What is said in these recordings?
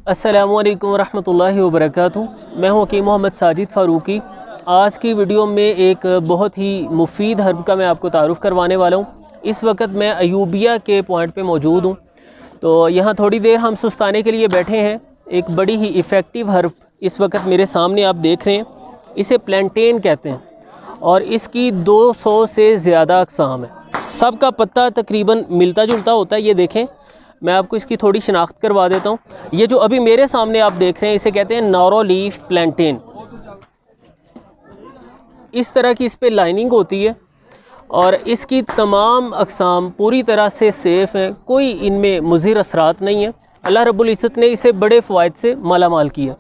अस्सलामुअलैकुम वरहमतुल्लाहि वबरकातुहू। मैं हूँ हकीम मोहम्मद साजिद फ़ारूकी। आज की वीडियो में एक बहुत ही मुफीद हर्ब का मैं आपको तारुफ़ करवाने वाला हूँ। इस वक्त मैं अयूबिया के पॉइंट पे मौजूद हूँ, तो यहाँ थोड़ी देर हम सुस्ताने के लिए बैठे हैं। एक बड़ी ही इफ़ेक्टिव हर्ब इस वक्त मेरे सामने आप देख रहे हैं, इसे प्लेंटेन कहते हैं और इसकी 200 से ज़्यादा अक़साम है। सबका पत्ता तकरीबन मिलता जुलता होता है। ये देखें, मैं आपको इसकी थोड़ी शनाख्त करवा देता हूँ। ये जो अभी मेरे सामने आप देख रहे हैं, इसे कहते हैं नारो लीफ प्लेंटेन। इस तरह की इस पे लाइनिंग होती है और इसकी तमाम अक़साम पूरी तरह से सेफ़ हैं, कोई इनमें मुज़िर असरात नहीं है। अल्लाह रब्बुल इज़्ज़त ने इसे बड़े फ़वाइद से माला माल किया।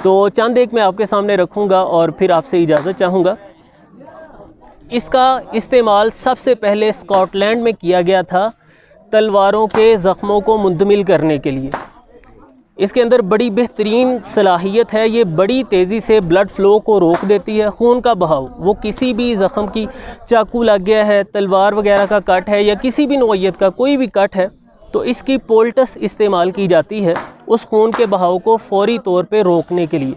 तो चंद एक मैं आपके सामने रखूँगा और फिर आपसे इजाज़त चाहूँगा। इसका इस्तेमाल सबसे पहले स्कॉटलैंड में किया गया था तलवारों के ज़ख्मों को मुंतमिल करने के लिए। इसके अंदर बड़ी बेहतरीन सलाहियत है, ये बड़ी तेज़ी से ब्लड फ़्लो को रोक देती है। खून का बहाव, वो किसी भी ज़ख्म की, चाकू लग गया है, तलवार वगैरह का कट है या किसी भी नौइयत का कोई भी कट है, तो इसकी पोल्टस इस्तेमाल की जाती है उस खून के बहाव को फ़ौरी तौर पे रोकने के लिए।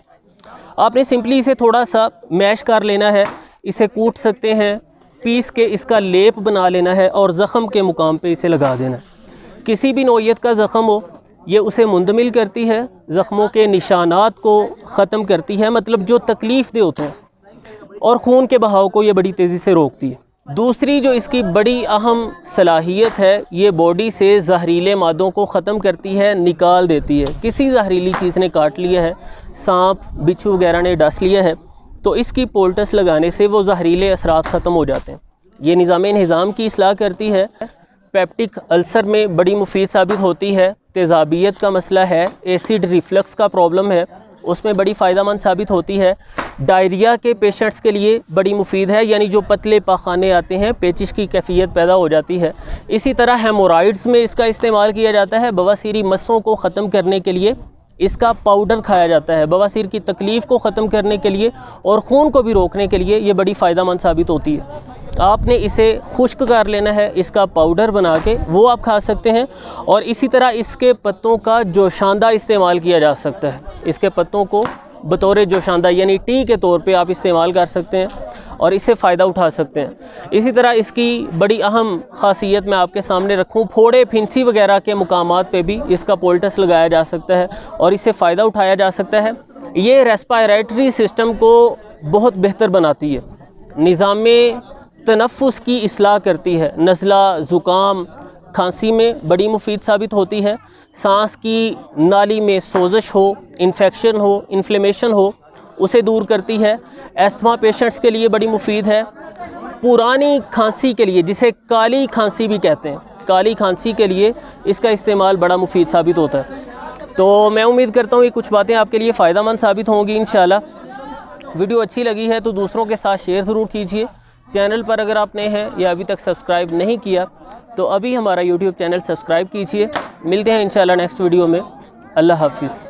आपने सिंपली इसे थोड़ा सा मैश कर लेना है, इसे कूट सकते हैं, पीस के इसका लेप बना लेना है और ज़ख़म के मुकाम पे इसे लगा देना है। किसी भी नौइयत का ज़ख़म हो, ये उसे मुंतमिल करती है, ज़ख़मों के निशानात को ख़त्म करती है, मतलब जो तकलीफ़ दे होते हैं, और खून के बहाव को ये बड़ी तेज़ी से रोकती है। दूसरी जो इसकी बड़ी अहम सलाहियत है, ये बॉडी से जहरीले मादों को ख़त्म करती है, निकाल देती है। किसी जहरीली चीज़ ने काट लिया है, सांप बिच्छू वगैरह ने डस लिया है, तो इसकी पोल्टस लगाने से वो जहरीले असरात ख़त्म हो जाते हैं। ये निज़ाम की इस्लाह करती है, पेप्टिक अल्सर में बड़ी मुफीद साबित होती है। तेज़ाबियत का मसला है, एसिड रिफ्लक्स का प्रॉब्लम है, उसमें बड़ी फ़ायदेमंद साबित होती है। डायरिया के पेशेंट्स के लिए बड़ी मुफीद है, यानी जो पतले पाखाने आते हैं, पेचिश की कैफियत पैदा हो जाती है। इसी तरह हेमोराइड्स में इसका इस्तेमाल किया जाता है। बवासीरी मस्सों को ख़त्म करने के लिए इसका पाउडर खाया जाता है, बवासीर की तकलीफ़ को ख़त्म करने के लिए और ख़ून को भी रोकने के लिए ये बड़ी फ़ायदेमंद साबित होती है। आपने इसे खुश्क कर लेना है, इसका पाउडर बना के वो आप खा सकते हैं। और इसी तरह इसके पत्तों का जोशांदा इस्तेमाल किया जा सकता है। इसके पत्तों को बतौर जोशांदा यानी टी के तौर पे आप इस्तेमाल कर सकते हैं और इससे फ़ायदा उठा सकते हैं। इसी तरह इसकी बड़ी अहम ख़ासियत मैं आपके सामने रखूं, फोड़े फिंसी वगैरह के मुकामात पे भी इसका पोल्टस लगाया जा सकता है और इससे फ़ायदा उठाया जा सकता है। ये रेस्पिरेटरी सिस्टम को बहुत बेहतर बनाती है, निज़ामे तनफ़ुस की इस्लाह करती है। नज़ला, ज़ुकाम, खांसी में बड़ी मुफीद साबित होती है। सांस की नाली में सोजश हो, इन्फेक्शन हो, इन्फ्लेमेशन हो, उसे दूर करती है। एस्थमा पेशेंट्स के लिए बड़ी मुफीद है। पुरानी खांसी के लिए, जिसे काली खांसी भी कहते हैं, काली खांसी के लिए इसका इस्तेमाल बड़ा मुफीद साबित होता है। तो मैं उम्मीद करता हूँ ये कुछ बातें आपके लिए फ़ायदेमंद साबित होंगी इंशाल्लाह। वीडियो अच्छी लगी है तो दूसरों के साथ शेयर ज़रूर कीजिए। चैनल पर अगर आप नए हैं या अभी तक सब्सक्राइब नहीं किया तो अभी हमारा यूट्यूब चैनल सब्सक्राइब कीजिए। मिलते हैं इंशाल्लाह नेक्स्ट वीडियो में। अल्लाह हाफ़िज़।